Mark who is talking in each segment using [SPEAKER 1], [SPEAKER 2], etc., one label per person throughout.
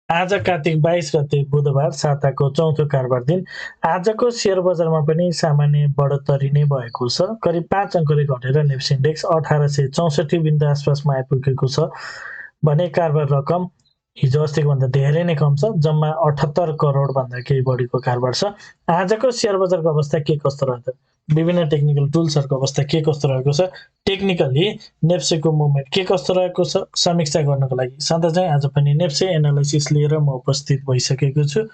[SPEAKER 1] आज कार्तिक 22 गते बुधबार साताको चौथो कारोबार दिन। आजको शेयर बजारमा पनि सामान्य बढोत्तरी नै भएको छ। करिब 5 अङ्कले घटेर नेप्से इन्डेक्स 1864 बिन्दु आसपासमा आइपुगेको छ भने कारोबार रकम हिजो अस्तिको भन्दा धेरै नै कम छ। जम्मा 78 करोड भन्दा केही बढीको कारोबार छ। आजको शेयर बजारको अवस्था के कस्तो रहन्छ, विभिन्न टेक्निकल टुल्सहरूको अवस्था के कस्तो रहेको छ, टेक्निकली नेप्सेको मुभमेन्ट के कस्तो रहेको छ समीक्षा गर्नको लागि सधैँ चाहिँ आज पनि नेप्से एनालाइसिस लिएर म उपस्थित भइसकेको छु।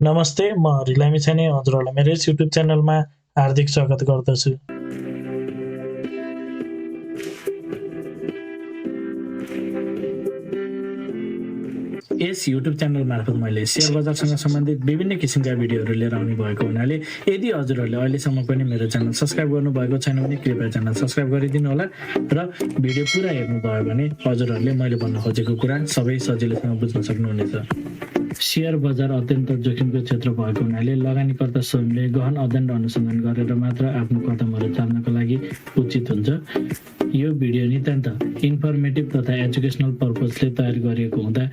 [SPEAKER 1] नमस्ते, म LAMICHHANE हजुरहरूलाई मेरो युट्युब च्यानलमा हार्दिक स्वागत गर्दछु। यस युट्युब च्यानल मार्फत मैले शेयर बजारसँग सम्बन्धित विभिन्न किसिमका भिडियोहरू लिएर आउने भएको हुनाले यदि हजुरहरूले अहिलेसम्म पनि मेरो च्यानल सब्स्क्राइब गर्नुभएको छैन भने कृपया च्यानल सब्स्क्राइब गरिदिनु होला र भिडियो पुरा हेर्नुभयो भने हजुरहरूले मैले भन्न खोजेको कुरा सबै सजिलैसँग बुझ्न सक्नुहुनेछ। शेयर बजार अत्यन्त जोखिमको क्षेत्र भएको हुनाले लगानीकर्ता स्वयंले गहन अध्ययन र अनुसन्धान गरेर मात्र आफ्नो कदमहरू चाल्नको लागि उचित हुन्छ। यो भिडियो नितान्त इन्फर्मेटिभ तथा एजुकेसनल पर्पजले तयार गरिएको हुँदा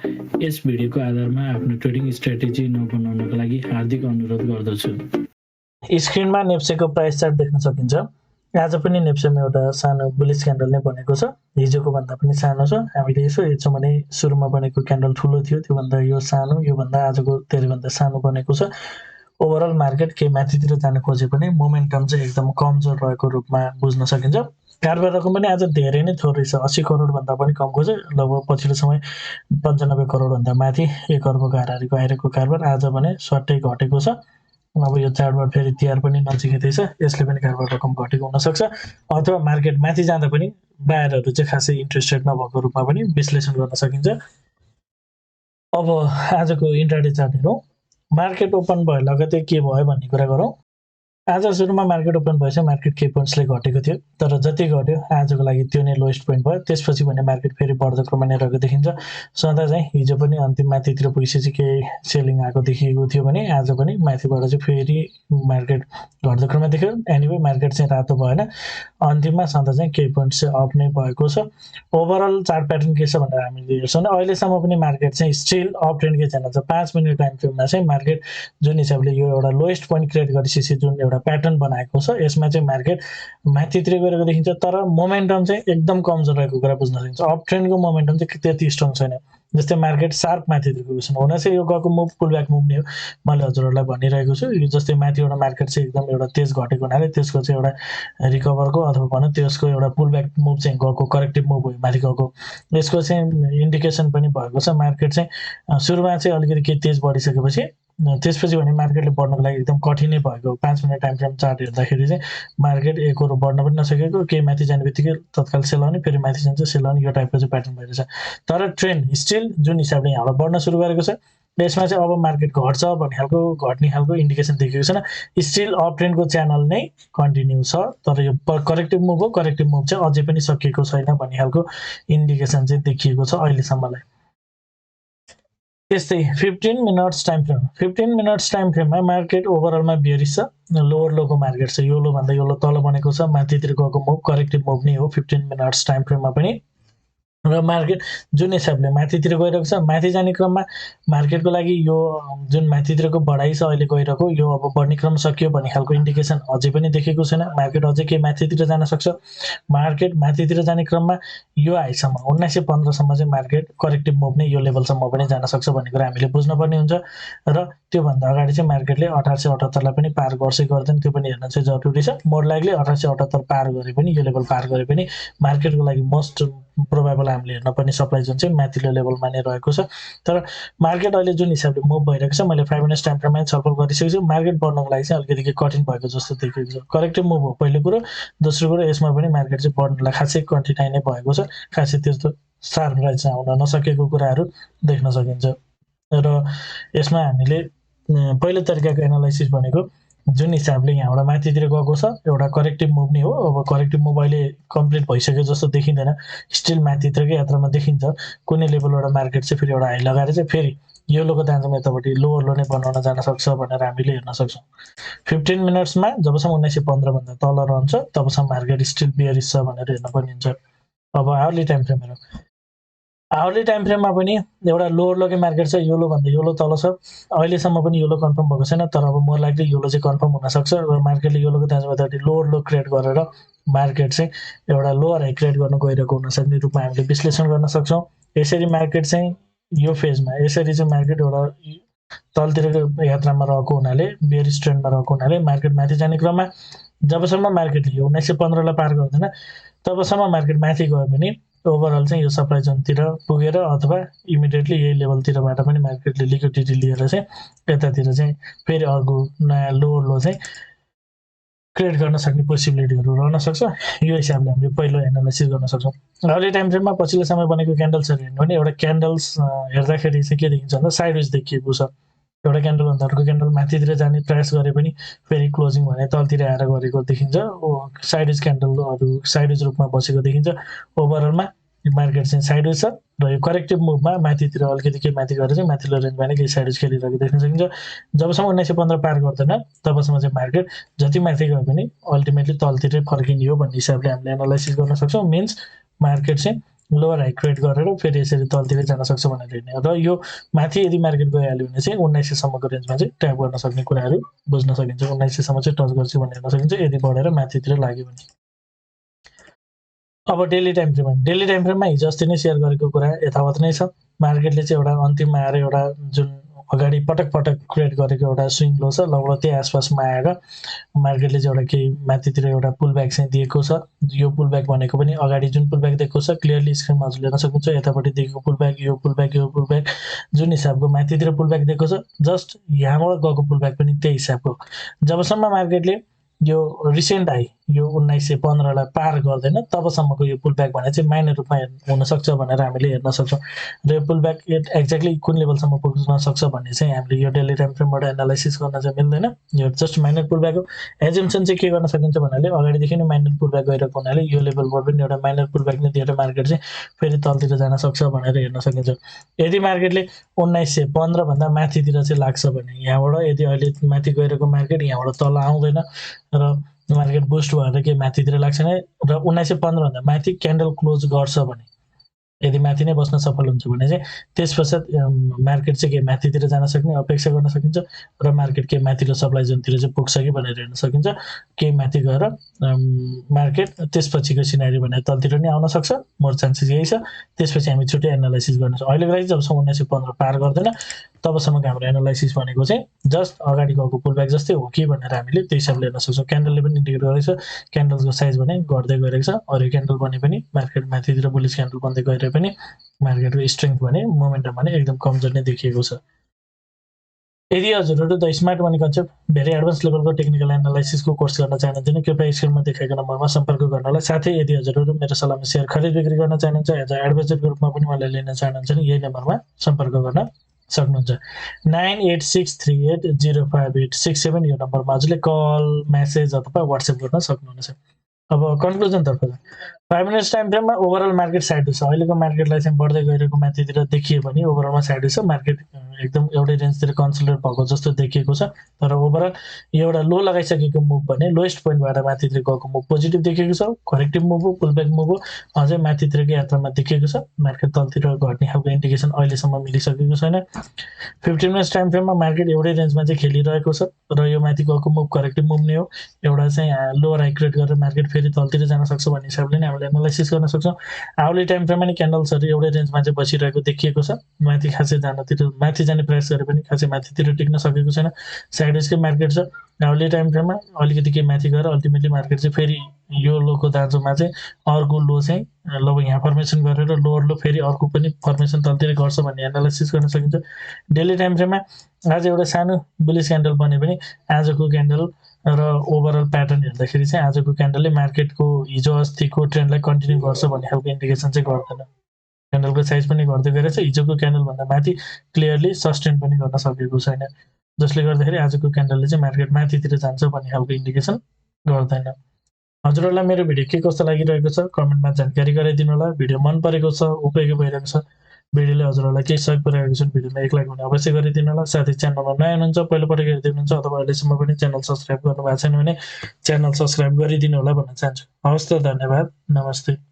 [SPEAKER 1] यस भिडियोको आधारमा आफ्नो ट्रेडिङ स्ट्र्याटेजी नबनाउनको लागि हार्दिक अनुरोध गर्दछु। स्क्रिनमा नेप्सेको प्राइस चार्ट देख्न सकिन्छ। आज पनि नेप्सेमा एउटा सानो बुलिस क्यान्डल नै बनेको छ, हिजोको भन्दा पनि सानो छ। हामीले यसो हेर्छौँ भने सुरुमा बनेको क्यान्डल ठुलो थियो, त्योभन्दा यो सानो, योभन्दा आजको धेरैभन्दा सानो बनेको छ। ओभरअल मार्केट केही माथितिर जान खोजे पनि मोमेन्टम चाहिँ एकदम कमजोर रहेको रूपमा बुझ्न सकिन्छ। कारोबार रकम पनि आज धेरै नै थोरै छ, 80 करोड भन्दा पनि कमको छ। लगभग पछिल्लो समय 95 करोड भन्दा माथि 1 अर्बको हाराहारीको आइरहेको कारोबार आज भने स्वाट्टै घटेको छ। अब यो चाडबाड फेरि तिहार पनि नजिकै छ, यसले पनि कारोबार रकम घटेको हुनसक्छ, अथवा मार्केट माथि जाँदा पनि बायरहरू चाहिँ खासै इन्ट्रेस्टेड नभएको रूपमा पनि विश्लेषण गर्न सकिन्छ। अब आजको इन्ट्राडे चार्ट हेरौँ। मार्केट ओपन भयो लगतै के भयो भन्ने कुरा गरौँ। आज सुरुमा मार्केट ओपन भएपछि मार्केट केही पोइन्ट्सले घटेको थियो, तर जति घट्यो आजको लागि त्यो नै लोएस्ट पोइन्ट भयो। त्यसपछि भने मार्केट फेरि बढ्दो क्रममा नै रहेको देखिन्छ। सधैँ चाहिँ हिजो पनि अन्तिम माथितिर पुगेपछि केही सेलिङ आएको देखिएको थियो भने आज पनि माथिबाट चाहिँ फेरि मार्केट घट्दो क्रममा देख्यो। एनिवे मार्केट चाहिँ रातो भएन, अन्तिममा सधैँ चाहिँ केही पोइन्ट चाहिँ अप नै भएको छ। ओभरअल चार्ट प्याटर्न के छ भनेर हामीले हेर्छौँ भने अहिलेसम्म पनि मार्केट चाहिँ स्टिल अप ट्रेन्डकै च्यानल छ। 5 मिनट टाइम फ्रेममा चाहिँ मार्केट जुन हिसाबले यो एउटा लोएस्ट पोइन्ट क्रिएट गरिसकेपछि जुन एउटा प्याटर्न बनाएको छ, यसमा चाहिँ मार्केट माथितिर गएको देखिन्छ, तर मोमेन्टम चाहिँ एकदम कमजोर रहेको कुरा बुझ्न सकिन्छ। अप ट्रेन्डको मोमेन्टम चाहिँ त्यति स्ट्रङ छैन। जस्तै मार्केट शार्प माथितिर गएको छैन, हुन चाहिँ यो गएको मुभ पुल ब्याक मुभ नै हो, मैले हजुरहरूलाई भनिरहेको छु। यो जस्तै माथिबाट मार्केट चाहिँ एकदम एउटा तेज घटेको हुनाले त्यसको चाहिँ एउटा रिकभरको अथवा भनौँ त्यसको एउटा पुल ब्याक मुभ चाहिँ गएको करेक्टिभ मुभ हो माथि गएको। यसको चाहिँ इन्डिकेसन पनि भएको छ। मार्केट चाहिँ सुरुमा चाहिँ अलिकति केही तेज बढिसकेपछि त्यसपछि भने मार्केटले बढ्नको लागि एकदम कठिनै भएको। 5 मिनट टाइम फ्रेम चार्ट हेर्दाखेरि चाहिँ मार्केट एकरो बढ्न पनि नसकेको, केही माथि जाने बित्तिकै तत्काल सेल आउने, फेरि माथि जान्छ सेल आउने, यो टाइपको चाहिँ प्याटर्न भइरहेछ। तर ट्रेन्ड स्टिल जुन हिसाबले यहाँबाट बढ्न सुरु गरेको छ, यसमा चाहिँ अब मार्केट घट्छ भन्ने खालको घट्ने खालको इन्डिकेसन देखिएको छैन। स्टिल अप ट्रेन्डको च्यानल नै कन्टिन्यू छ, तर यो करेक्टिभ मुभ हो। करेक्टिभ मुभ चाहिँ अझै पनि सकिएको छैन भन्ने खालको इन्डिकेसन चाहिँ देखिएको छ अहिलेसम्मलाई। त्यस्तै 15 minutes time frame, 15 minutes time फ्रेममा मार्केट ओभरअलमा बियरिश छ। लोवर लोको मार्केट छ, यो लो भन्दा यो लो तल बनेको छ, माथितिर गएको मुभ करेक्टिभ मुभ नै हो 15 मिनट्स टाइम फ्रेममा पनि। र मार्केट जुन हिसाबले माथितिर गइरहेको छ, माथि जाने क्रममा मार्केटको लागि यो जुन माथितिरको बढाइ छ अहिले गइरहेको, यो अब बढ्ने क्रम सकियो भन्ने खालको इन्डिकेसन अझै पनि देखेको छैन। मार्केट अझै केही माथितिर जान सक्छ। मार्केट माथितिर जाने क्रममा यो हाईसम्म 1915 सम्म चाहिँ मार्केट करेक्टिभ मुभ नै यो लेभलसम्म पनि जान सक्छ भन्ने कुरा हामीले बुझ्नुपर्ने हुन्छ। र त्योभन्दा अगाडि चाहिँ मार्केटले 1878 लाई पनि पार गर्छ गर्दैन त्यो पनि हेर्न चाहिँ जरुरी छ। मोर लाइकली 1878 पार गरे पनि, यो लेभल पार गरे पनि मार्केटको लागि मोस्ट प्रोबेबल हामीले हेर्न पर्ने सप्लाई जोन चाहिँ माथिल्लो लेभलमा नै रहेको छ। तर मार्केट अहिले जुन हिसाबले मुभ भइरहेको छ, मैले 5 मिनट्स टाइम फ्रेममा छलफल गरिसकेको छु। मार्केट बढ्नको लागि चाहिँ अलिकति कठिन भएको जस्तो देखिएको छ। करेक्टिभ मुभ हो पहिलो कुरो। दोस्रो कुरो, यसमा पनि मार्केट चाहिँ बढ्नलाई खासै कठिनाइ नै भएको छ। खासै त्यस्तो सार्प राइज आउन नसकेको कुराहरू देख्न सकिन्छ। र यसमा हामीले पहिलो तरिकाको एनालाइसिस भनेको जुन हिसाबले यहाँबाट माथितिर गएको छ एउटा करेक्टिभ मुभ नै हो। अब करेक्टिभ मुभ अहिले कम्प्लिट भइसक्यो जस्तो देखिँदैन, स्टिल माथितिरकै यात्रामा देखिन्छ। कुनै लेभलबाट मार्केट चाहिँ फेरि एउटा हाई लगाएर चाहिँ फेरि यो लोको दामसम्म यतापट्टि लोवर लो नै बनाउन जान सक्छ भनेर हामीले हेर्न सक्छौँ। 15 मिनट्समा जबसम्म 1915 भन्दा तल रहन्छ तबसम्म मार्केट स्टिल बियरिश छ भनेर हेर्न पर्ने हुन्छ। अब आवर्ली टाइम फ्रेम हेरौँ। आवरली टाइम फ्रेममा पनि एउटा लोवर लोकै मार्केट छ, योलो भन्दा योलो तल छ। अहिलेसम्म पनि योलो कन्फर्म भएको छैन, तर अब मोर लाइकली योलो चाहिँ कन्फर्म हुनसक्छ र मार्केटले योलोको दाजुभाइ लोवर लो क्रिएट गरेर मार्केट चाहिँ एउटा लोवर हाई क्रिएट गर्न गइरहेको हुनसक्ने रूपमा हामीले विश्लेषण गर्न सक्छौँ। यसरी मार्केट चाहिँ यो फेजमा यसरी चाहिँ मार्केट एउटा तलतिरको यात्रामा रहेको हुनाले, बेयरिश ट्रेन्डमा रहेको हुनाले मार्केट माथि जाने क्रममा जबसम्म मार्केटले यो 1915 लाई पार गर्दैन तबसम्म मार्केट माथि गयो भने ओभरअल चाहिँ यो सप्लाई जोनतिर पुगेर अथवा इमिडिएटली यही लेभलतिरबाट पनि मार्केटले लिक्विडिटी लिएर चाहिँ यतातिर चाहिँ फेरि अर्को नयाँ लोवर लो चाहिँ क्रिएट गर्न सक्ने पोसिबिलिटीहरू रहन सक्छ। यो हिसाबले हामीले पहिलो एनालाइसिस गर्न सक्छौँ। अहिले टाइम फ्रेममा पछिल्लो समय बनेको क्यान्डल्सहरू हेर्नु भने एउटा क्यान्डल्स हेर्दाखेरि चाहिँ के देखिन्छ भन्दा साइडवेज देखिएको छ। एउटा क्यान्डलभन्दा अर्को क्यान्डल माथितिर जाने प्रयास गरे पनि फेरि क्लोजिङ भने तलतिर आएर गरेको देखिन्छ। साइडवेज क्यान्डलहरू साइडवेज रूपमा बसेको देखिन्छ। ओभरअलमा मार्केट चाहिँ साइडवेज छ र यो करेक्टिभ मुभमा माथितिर अलिकति केही माथि गएर चाहिँ माथिल्लो रेन्जमा नै केही साइडवेज खेलिरहेको देख्न सकिन्छ। जबसम्म 1915 पार गर्दैन तबसम्म चाहिँ मार्केट जति माथि गयो भने अल्टिमेटली तलतिरै फर्किने हो भन्ने हिसाबले हामीले एनालाइसिस गर्न सक्छौँ। मिन्स मार्केट चाहिँ लोवर हाई क्रिएट गरेर फेरि यसरी तलतिरै जान सक्छ भनेर हेर्ने र यो माथि यदि मार्केट गइहाल्यो भने चाहिँ 1900 सम्मको रेन्जमा चाहिँ ट्याप गर्न सक्ने कुराहरू बुझ्न सकिन्छ। 1900 सम्म चाहिँ टच गर्छ भन्ने हेर्न सकिन्छ यदि बढेर माथितिर लाग्यो भने। अब डेली टाइम फ्रेममा हिजो अस्ति नै सेयर गरेको कुरा यथावत नै छ। मार्केटले चाहिँ एउटा अन्तिममा आएर एउटा जुन अगाडि पटक क्रिएट गरेको एउटा स्विङ लो छ, लगभग त्यही आसपासमा आएर मार्केटले चाहिँ एउटा केही माथितिर एउटा पुलब्याक चाहिँ दिएको छ। यो पुलब्याक भनेको पनि अगाडि जुन पुलब्याक दिएको छ क्लियरली स्क्रिनमा हजुरले हेर्न सक्नुहुन्छ। यतापट्टि दिएको पुलब्याक, यो पुलब्याक जुन हिसाबको माथितिर पुलब्याक दिएको छ, जस्ट यहाँबाट गएको पुलब्याक पनि त्यही हिसाबको। जबसम्म मार्केटले यो रिसेन्ट हाई यो 1915 लाई पार गर्दैन तबसम्मको यो पुलब्याक भने चाहिँ माइनर रूपमा हुनसक्छ भनेर हामीले हेर्न सक्छौँ। र यो पुलब्याक एक्ज्याक्टली कुन लेभलसम्म पुग्न सक्छ भन्ने चाहिँ हामीले यो डेली टाइम फ्रेमबाट एनालाइसिस गर्न चाहिँ मिल्दैन। यो जस्ट माइनर पुलब्याक हो। एजम्सन चाहिँ के गर्न सकिन्छ भन्नाले अगाडिदेखि नै माइनर पुलब्याक गइरहेको हुनाले यो लेभलबाट पनि एउटा माइनर पुलब्याक नै दिएर मार्केट चाहिँ फेरि तलतिर जान सक्छ भनेर हेर्न सकिन्छ। यदि मार्केटले 1915 भन्दा माथितिर चाहिँ लाग्छ भने यहाँबाट यदि अहिले माथि गइरहेको मार्केट यहाँबाट तल आउँदैन र मार्केट बुस्ट भएर केही माथितिर लाग्छ भने र 1915 भन्दा माथि क्यान्डल क्लोज गर्छ भने यदि माथि नै बस्न सफल हुन्छ भने चाहिँ त्यसपश्चात मार्केट चाहिँ केही माथितिर जान सक्ने अपेक्षा गर्न सकिन्छ र मार्केट केही माथिल्लो सप्लाई जोनतिर चाहिँ पुग्छ कि भनेर हेर्न सकिन्छ। केही माथि गएर मार्केट त्यसपछिको सिनारी भनेर तलतिर नै आउन सक्छ, मोर चान्सेस यही छ। त्यसपछि हामी छुट्टै एनालाइसिस गर्न सक्छौँ। अहिलेको लागि जबसम्म 1915 पार गर्दैन तबसम्मको हाम्रो एनालाइसिस भनेको चाहिँ जस्ट अगाडि गएको पुलब्याक जस्तै हो कि भनेर हामीले त्यो हिसाबले हेर्न सक्छौँ। क्यान्डलले पनि इन्डिकेट गरेको छ, क्यान्डलको साइज भने घट्दै गइरहेको छ। अरू क्यान्डल भने पनि मार्केट माथितिर बुलिस क्यान्डल बन्दै गइरहे पनि मार्केटको स्ट्रेङ्थ भने मोमेन्टम भने एकदम कमजोर नै देखिएको छ। यदि हजुरहरू the smart money concept very advance लेभलको टेक्निकल एनालाइसिसको कोर्स गर्न चाहनुहुन्छ भने कृपया स्क्रिनमा देखाएको नम्बरमा सम्पर्क गर्नुहोला। साथै यदि हजुरहरू मेरो सल्लाहमा सेयर खरिद बिक्री गर्न चाहनुहुन्छ एज अ एडभाइजरको रूपमा पनि मलाई लिन चाहनुहुन्छ भने यही नम्बरमा सम्पर्क गर्न सक्नुहुन्छ। 9863805867 यो नम्बरमा हजुरले कल, मेसेज अथवा वाट्सएप गर्न सक्नुहुनेछ। अब कन्क्लुजनतर्फ 5 मिनट्स टाइम फ्रेममा ओभरअल मार्केट साइड छ। अहिलेको मार्केटलाई चाहिँ बढ्दै गइरहेको माथितिर देखियो भने ओभरअलमा साइड छ। मार्केट एकदम एउटै रेन्जतिर कन्सोलिडेट भएको जस्तो देखिएको छ। तर ओभरअल एउटा लो लगाइसकेको मुभ भने लोएस्ट पोइन्टबाट माथितिर गएको मुभ पोजिटिभ देखिएको छ। करेक्टिभ मुभ हो, पुलब्याक मुभ हो, अझै माथितिरको यात्रामा देखिएको छ। मार्केट तलतिर घट्ने खालको इन्डिकेसन अहिलेसम्म मिलिसकेको छैन। 15 मिनट्स टाइम फ्रेममा मार्केट एउटै रेन्जमा चाहिँ खेलिरहेको छ र यो माथि गएको मुभ करेक्टिभ मुभ नै हो। एउटा चाहिँ लोअर हाई क्रिएट गरेर मार्केट फेरि तलतिर जान सक्छ भन्ने हिसाबले नै हामीले एनालाइसिस गर्न सक्छौँ। आवली टाइम फ्रेममा नि क्यान्डल्सहरू एउटै रेन्जमा चाहिँ बसिरहेको देखिएको छ। माथि खासै माथि जाने प्रयास गरे पनि खासै माथितिर टिक्न सकेको छैन। साइडवेजकै मार्केट छ। आवली टाइम फ्रेममा अलिकति केही माथि गएर अल्टिमेटली मार्केट चाहिँ फेरि यो लोको दाँजोमा चाहिँ अर्को लो चाहिँ लगभग यहाँ फर्मेसन गरेर लोवर लो फेरि अर्को पनि फर्मेसन तलतिर गर्छ भन्ने एनालाइसिस गर्न सकिन्छ। डेली टाइम फ्रेममा आज एउटा सानो बुलिस क्यान्डल बने पनि आजको क्यान्डल र ओभरअल प्याटर्न हेर्दाखेरि चाहिँ आजको क्यान्डलले मार्केटको हिजो अस्तिको ट्रेन्डलाई कन्टिन्यू गर्छ भन्ने खालको इन्डिकेसन चाहिँ गर्दैन। क्यान्डलको साइज पनि घट्दै गएर चाहिँ हिजोको क्यान्डलभन्दा माथि क्लियरली सस्टेन पनि गर्न सकेको छैन, जसले गर्दाखेरि आजको क्यान्डलले चाहिँ मार्केट माथितिर जान्छ भन्ने खालको इन्डिकेसन गर्दैन। हजुरहरूलाई मेरो भिडियो के कस्तो लागिरहेको छ कमेन्टमा जानकारी गराइदिनु होला। भिडियो मन परेको छ, उपयोगी भइरहेको छ, भिडियोले हजुरहरूलाई केही सहयोग पुर्याएको छ भिडियोमा एक लाइक भने अवश्य गरिदिनु होला। साथै च्यानलमा नयाँ हुनुहुन्छ, पहिलोपटक हेर्दै हुनुहुन्छ अथवा अहिलेसम्म पनि च्यानल सब्सक्राइब गर्नुभएको छैन भने च्यानल सब्सक्राइब गरिदिनु होला भन्न चाहन्छु। हवस् त, धन्यवाद, नमस्ते।